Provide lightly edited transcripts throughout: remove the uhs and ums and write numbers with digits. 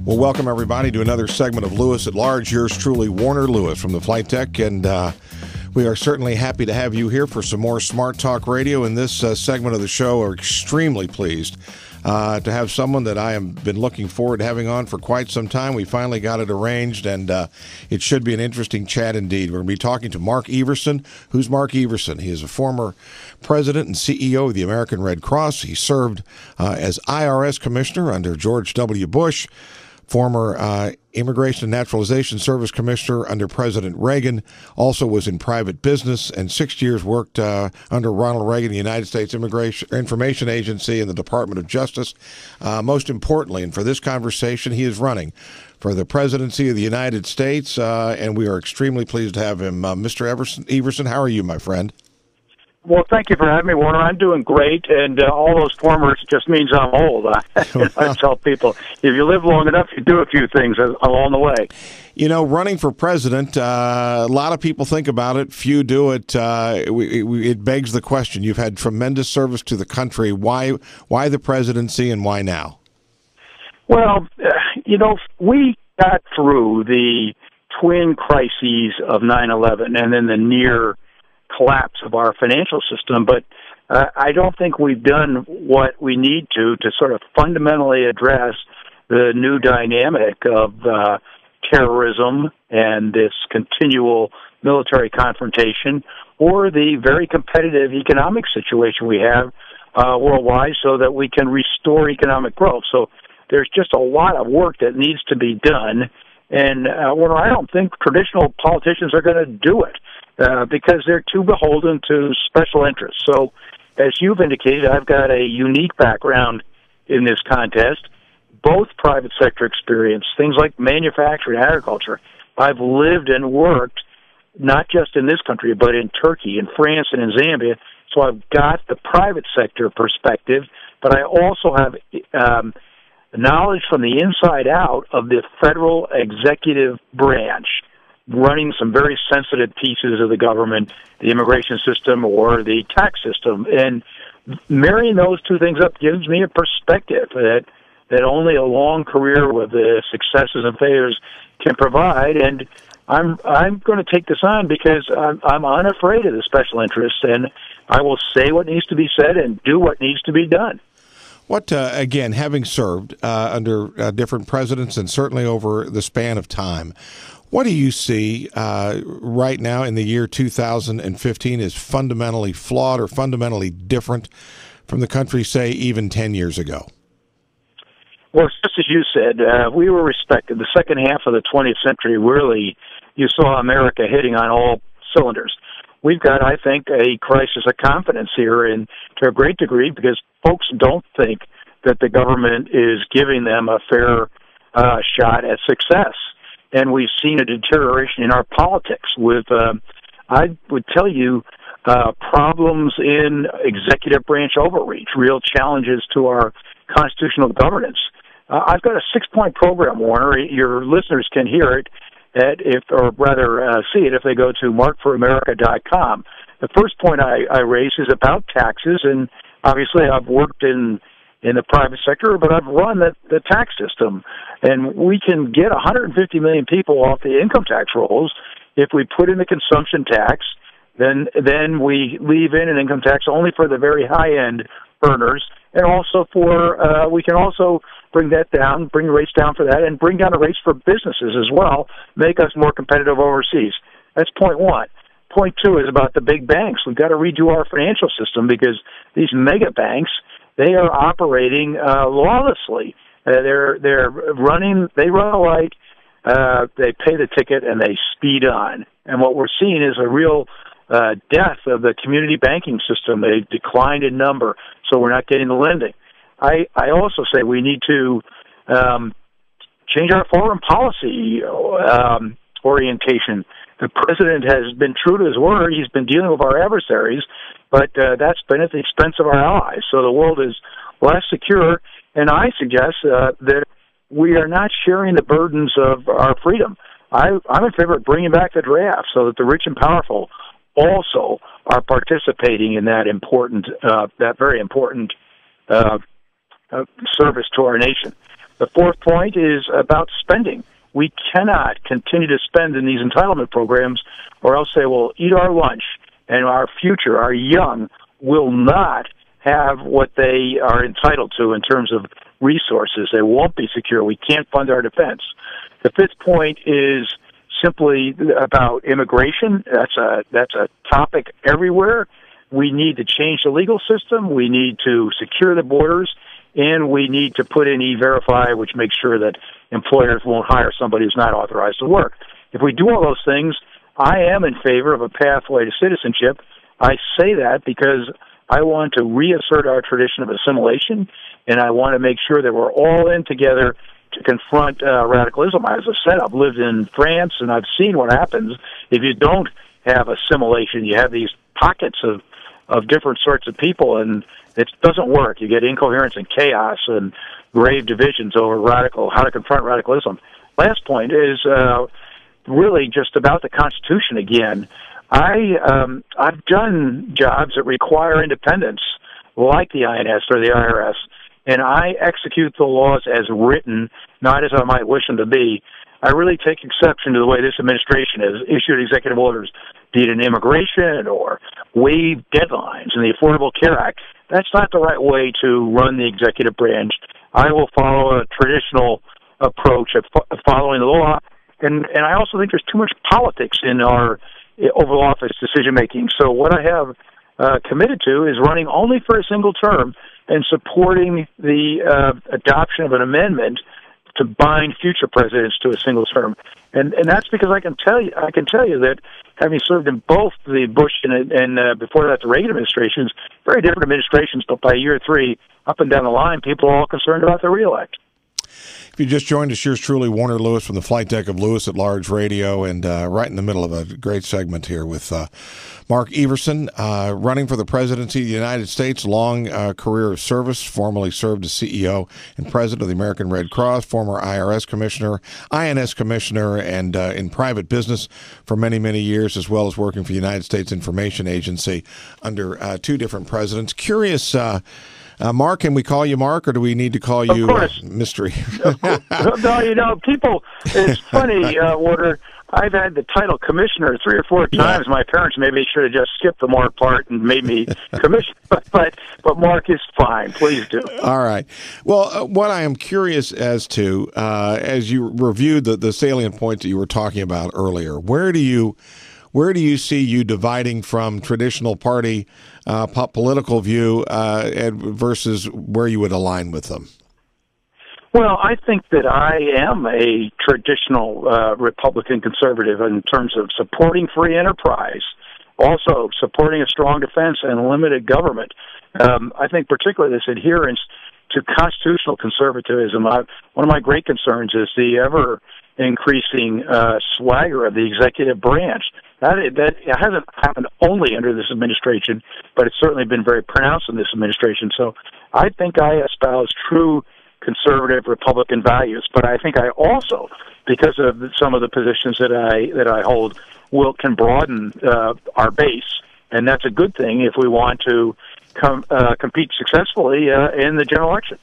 Well, welcome everybody to another segment of Lewis at Large. Yours truly, Warner Lewis from the Flight Deck, and we are certainly happy to have you here for some more Smart Talk Radio. In this segment of the show, we're extremely pleased to have someone that I have been looking forward to having on for quite some time. We finally got it arranged, and it should be an interesting chat indeed. We're going to be talking to Mark Everson. Who's Mark Everson? He is a former president and CEO of the American Red Cross. He served as IRS commissioner under George W. Bush, former Immigration and Naturalization Service Commissioner under President Reagan, also was in private business, and 6 years worked under Ronald Reagan, the United States Information Agency, and the Department of Justice. Most importantly, and for this conversation, he is running for the presidency of the United States, and we are extremely pleased to have him. Mr. Everson, how are you, my friend? Well, thank you for having me, Warner. I'm doing great, and all those formers just means I'm old. I tell people, if you live long enough, you do a few things along the way. You know, running for president, a lot of people think about it. Few do it. It begs the question. You've had tremendous service to the country. Why the presidency, and why now? Well, we got through the twin crises of 9/11 and then the near collapse of our financial system, but I don't think we've done what we need to sort of fundamentally address the new dynamic of terrorism and this continual military confrontation, or the very competitive economic situation we have worldwide, so that we can restore economic growth. So there's just a lot of work that needs to be done, and I don't think traditional politicians are going to do it. Because they're too beholden to special interests. So, as you've indicated, I've got a unique background in this contest, both private sector experience, things like manufacturing, agriculture. I've lived and worked not just in this country, but in Turkey, in France, and in Zambia. So I've got the private sector perspective, but I also have knowledge from the inside out of the federal executive branch, running some very sensitive pieces of the government, the immigration system or the tax system. And marrying those two things up gives me a perspective that only a long career with the successes and failures can provide. And I'm going to take this on because I'm unafraid of the special interests, and I will say what needs to be said and do what needs to be done. What, again, having served under different presidents and certainly over the span of time, what do you see right now in the year 2015 is fundamentally flawed or fundamentally different from the country, say, even 10 years ago? Well, just as you said, we were respected. The second half of the 20th century, really, you saw America hitting on all cylinders. We've got, I think, a crisis of confidence here, and to a great degree, because folks don't think that the government is giving them a fair shot at success. And we've seen a deterioration in our politics with, I would tell you, problems in executive branch overreach, real challenges to our constitutional governance. I've got a 6-point program, Warner. Your listeners can hear it, see it if they go to markforamerica.com. The first point I raise is about taxes, and obviously I've worked in the private sector, but I've run the tax system. And we can get 150 million people off the income tax rolls if we put in the consumption tax. Then we leave in an income tax only for the very high-end earners, and also we can also bring that down, bring rates down for that, and bring down the rates for businesses as well, make us more competitive overseas. That's point one. Point two is about the big banks. We've got to redo our financial system because these mega banks, they are operating lawlessly. They run like they pay the ticket and they speed on. And what we're seeing is a real death of the community banking system. They declined in number, so we're not getting the lending. I also say we need to change our foreign policy orientation. The president has been true to his word. He's been dealing with our adversaries, but that's been at the expense of our allies. So the world is less secure, and I suggest that we are not sharing the burdens of our freedom. I'm in favor of bringing back the draft so that the rich and powerful also are participating in that very important service to our nation. The fourth point is about spending. We cannot continue to spend in these entitlement programs, or else they will eat our lunch, and our future, our young, will not have what they are entitled to in terms of resources. They won't be secure. We can't fund our defense. The fifth point is simply about immigration. That's a topic everywhere. We need to change the legal system. We need to secure the borders, and we need to put in E-Verify, which makes sure that employers won't hire somebody who's not authorized to work. If we do all those things, I am in favor of a pathway to citizenship. I say that because I want to reassert our tradition of assimilation, and I want to make sure that we're all in together to confront radicalism. As I said, I've lived in France, and I've seen what happens if you don't have assimilation. You have these pockets of different sorts of people, and it doesn't work. You get incoherence and chaos and grave divisions over how to confront radicalism. Last point is really just about the Constitution again. I've done jobs that require independence, like the INS or the IRS, and I execute the laws as written, not as I might wish them to be. I really take exception to the way this administration has issued executive orders, be it in immigration or waive deadlines in the Affordable Care Act. That's not the right way to run the executive branch. I will follow a traditional approach of following the law, and I also think there's too much politics in our Oval Office decision-making. So what I have committed to is running only for a single term and supporting the adoption of an amendment to bind future presidents to a single term. And that's because I can tell you that having served in both the Bush and before that the Reagan administrations, very different administrations, but by year 3, up and down the line, people are all concerned about their reelect. If you just joined us, yours truly, Warner Lewis from the flight deck of Lewis at Large Radio, and right in the middle of a great segment here with Mark Everson, running for the presidency of the United States, long career of service, formerly served as CEO and president of the American Red Cross, former IRS commissioner, INS commissioner, and in private business for many, many years, as well as working for the United States Information Agency under 2 different presidents. Curious, Mark, can we call you Mark, or do we need to call you Mystery? No, people, it's funny, Warder, I've had the title commissioner 3 or 4 times. My parents maybe should have just skipped the Mark part and made me commissioner, but Mark is fine. Please do. All right. Well, what I am curious as to, as you reviewed the salient points that you were talking about earlier, where do you see you dividing from traditional party political view versus where you would align with them? Well, I think that I am a traditional Republican conservative in terms of supporting free enterprise, also supporting a strong defense and limited government. I think particularly this adherence to constitutional conservatism. One of my great concerns is the ever-increasing swagger of the executive branch. That hasn't happened only under this administration, but it's certainly been very pronounced in this administration. So I think I espouse true conservative Republican values, but I think I also, because of some of the positions that I hold, can broaden our base, and that's a good thing if we want to compete successfully in the general election.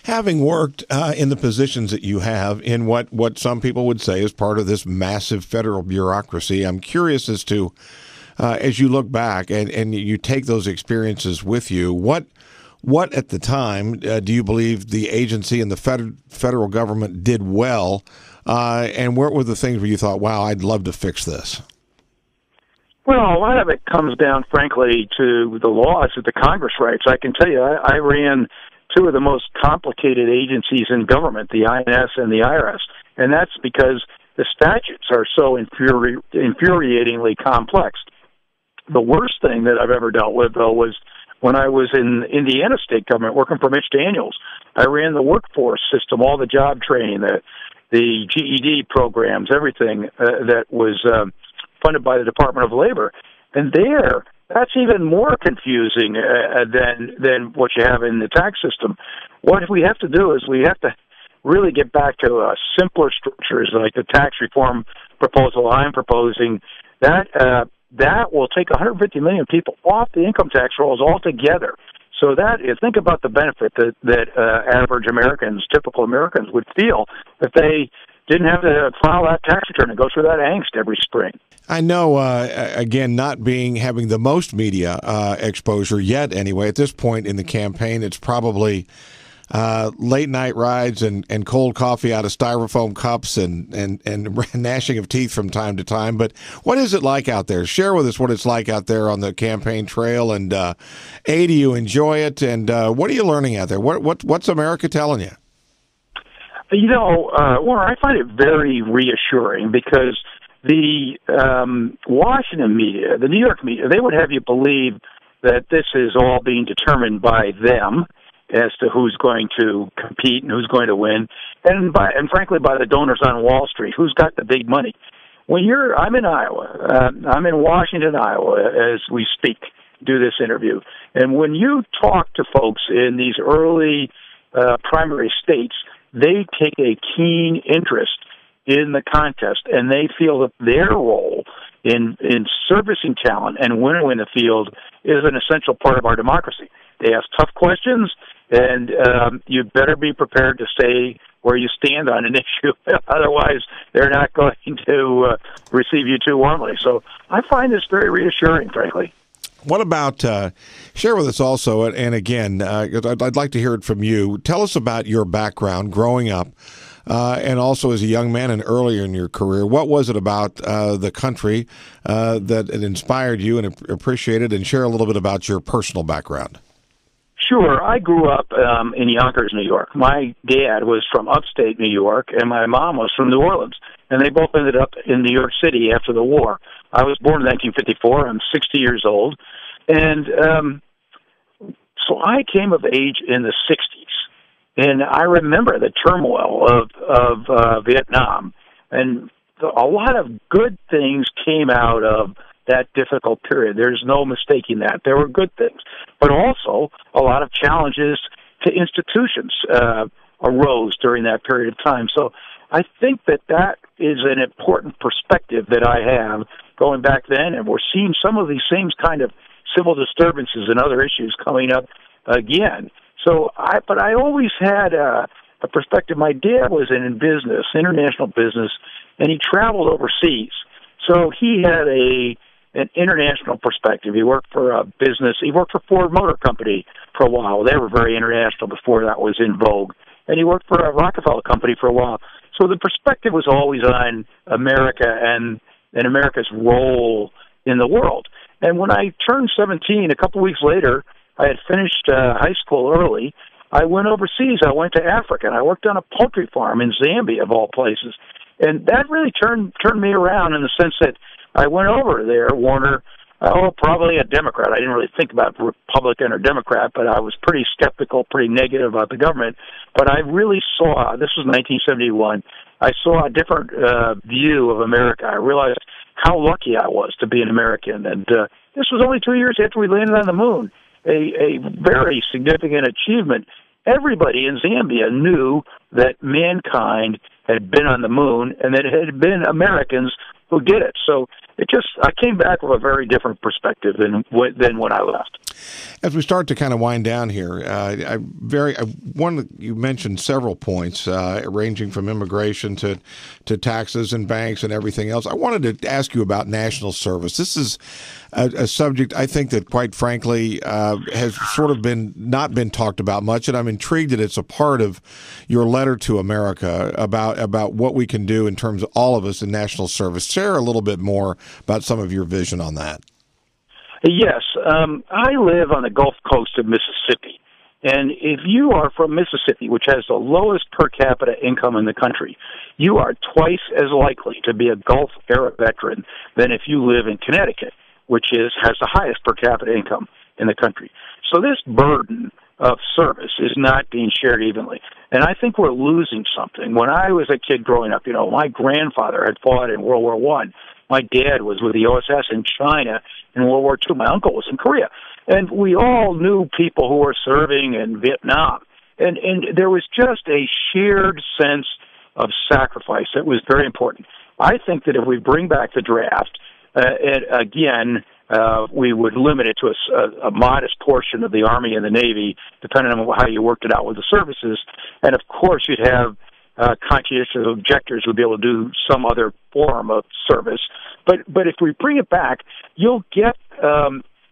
Having worked in the positions that you have in what some people would say is part of this massive federal bureaucracy, I'm curious as to, as you look back and you take those experiences with you, what at the time do you believe the agency and the federal government did well, and what were the things where you thought, wow, I'd love to fix this? Well, a lot of it comes down, frankly, to the laws that the Congress writes. I can tell you, I ran 2 of the most complicated agencies in government, the INS and the IRS, and that's because the statutes are so infuriatingly complex. The worst thing that I've ever dealt with, though, was when I was in Indiana state government working for Mitch Daniels. I ran the workforce system, all the job training, the GED programs, everything that was funded by the Department of Labor. And that's even more confusing than what you have in the tax system. What we have to do is we have to really get back to simpler structures, like the tax reform proposal I'm proposing. That will take 150 million people off the income tax rolls altogether. So think about the benefit that average Americans, typical Americans, would feel if they didn't have to file that tax return and go through that angst every spring. I know, again, not having the most media exposure yet anyway. At this point in the campaign, it's probably late night rides and cold coffee out of styrofoam cups and gnashing of teeth from time to time. But what is it like out there? Share with us what it's like out there on the campaign trail. And A, do you enjoy it? And what are you learning out there? What's America telling you? Warner, I find it very reassuring because the Washington media, the New York media, they would have you believe that this is all being determined by them as to who's going to compete and who's going to win, and frankly by the donors on Wall Street, who's got the big money. I'm in Iowa. I'm in Washington, Iowa, as we speak, do this interview. And when you talk to folks in these early primary states, they take a keen interest in the contest, and they feel that their role in servicing talent and winning the field is an essential part of our democracy. They ask tough questions, and you better be prepared to stay where you stand on an issue. Otherwise, they're not going to receive you too warmly. So I find this very reassuring, frankly. What about, share with us also, and again, I'd like to hear it from you. Tell us about your background growing up, and also as a young man and earlier in your career. What was it about the country that it inspired you and appreciated, and share a little bit about your personal background? Sure. I grew up in Yonkers, New York. My dad was from upstate New York, and my mom was from New Orleans. And they both ended up in New York City after the war. I was born in 1954. I'm 60 years old. And so I came of age in the 60s. And I remember the turmoil of Vietnam. And a lot of good things came out of that difficult period. There's no mistaking that. There were good things. But also, a lot of challenges to institutions arose during that period of time. So I think that is an important perspective that I have going back then, and we're seeing some of these same kind of civil disturbances and other issues coming up again. But I always had a perspective. My dad was in business, international business, and he traveled overseas. So he had an international perspective. He worked for a business. He worked for Ford Motor Company for a while. They were very international before that was in vogue. And he worked for a Rockefeller Company for a while. So the perspective was always on America and America's role in the world. And when I turned 17, a couple weeks later, I had finished high school early. I went overseas. I went to Africa, and I worked on a poultry farm in Zambia, of all places. And that really turned me around in the sense that I went over there, Warner, probably a Democrat. I didn't really think about Republican or Democrat, but I was pretty skeptical, pretty negative about the government. But I really saw, this was 1971, I saw a different view of America. I realized how lucky I was to be an American. And this was only 2 years after we landed on the moon, a very significant achievement. Everybody in Zambia knew that mankind had been on the moon and that it had been Americans who did it. So I came back with a very different perspective than when I left. As we start to kind of wind down here, you mentioned several points, ranging from immigration to taxes and banks and everything else. I wanted to ask you about national service. This is a subject I think that, quite frankly, has sort of not been talked about much, and I'm intrigued that it's a part of your letter to America about what we can do in terms of all of us in national service. Share a little bit more about some of your vision on that. Yes, I live on the Gulf Coast of Mississippi, and if you are from Mississippi, which has the lowest per capita income in the country, you are twice as likely to be a Gulf-era veteran than if you live in Connecticut, which has the highest per capita income in the country. So this burden of service is not being shared evenly, and I think we're losing something. When I was a kid growing up, my grandfather had fought in World War I. My dad was with the OSS in China in World War II. My uncle was in Korea. And we all knew people who were serving in Vietnam. And there was just a shared sense of sacrifice that was very important. I think that if we bring back the draft, and again, we would limit it to a modest portion of the Army and the Navy, depending on how you worked it out with the services. And, of course, you'd have conscientious objectors would be able to do some other form of service. But if we bring it back, you'll get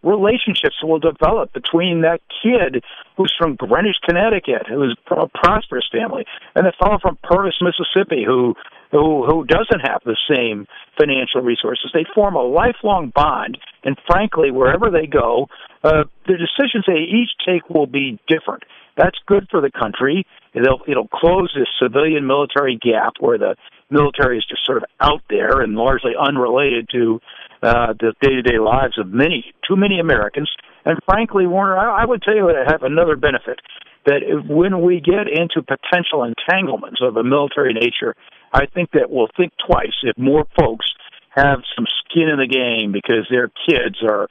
relationships will develop between that kid who's from Greenwich, Connecticut, who's from a prosperous family, and the fellow from Purvis, Mississippi, who doesn't have the same financial resources. They form a lifelong bond, and frankly, wherever they go, the decisions they each take will be different. That's good for the country. It'll close this civilian-military gap where the military is just sort of out there and largely unrelated to the day-to-day lives of too many Americans. And frankly, Warner, I would tell you that I have another benefit, that when we get into potential entanglements of a military nature, I think that we'll think twice if more folks have some skin in the game because their kids are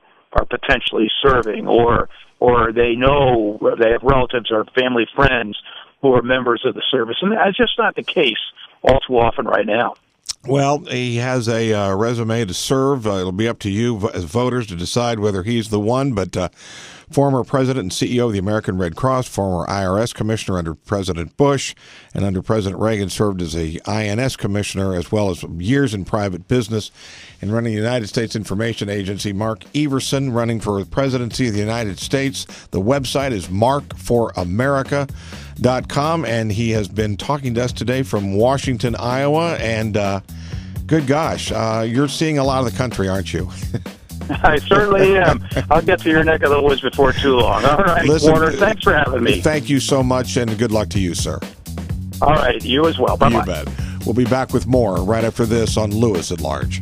potentially serving, or they know they have relatives or family friends who are members of the service. And that's just not the case all too often right now. Well, he has a resume to serve. It'll be up to you as voters to decide whether he's the one. But former president and CEO of the American Red Cross, former IRS commissioner under President Bush, and under President Reagan served as a INS commissioner, as well as years in private business and running the United States Information Agency. Mark Everson, running for the presidency of the United States. The website is markforamerica.com, and he has been talking to us today from Washington, Iowa. And good gosh, you're seeing a lot of the country, aren't you? I certainly am. I'll get to your neck of the woods before too long. All right, listen, Warner, thanks for having me. Thank you so much, and good luck to you, sir. All right, you as well. Bye-bye. You bet. We'll be back with more right after this on Lewis at Large.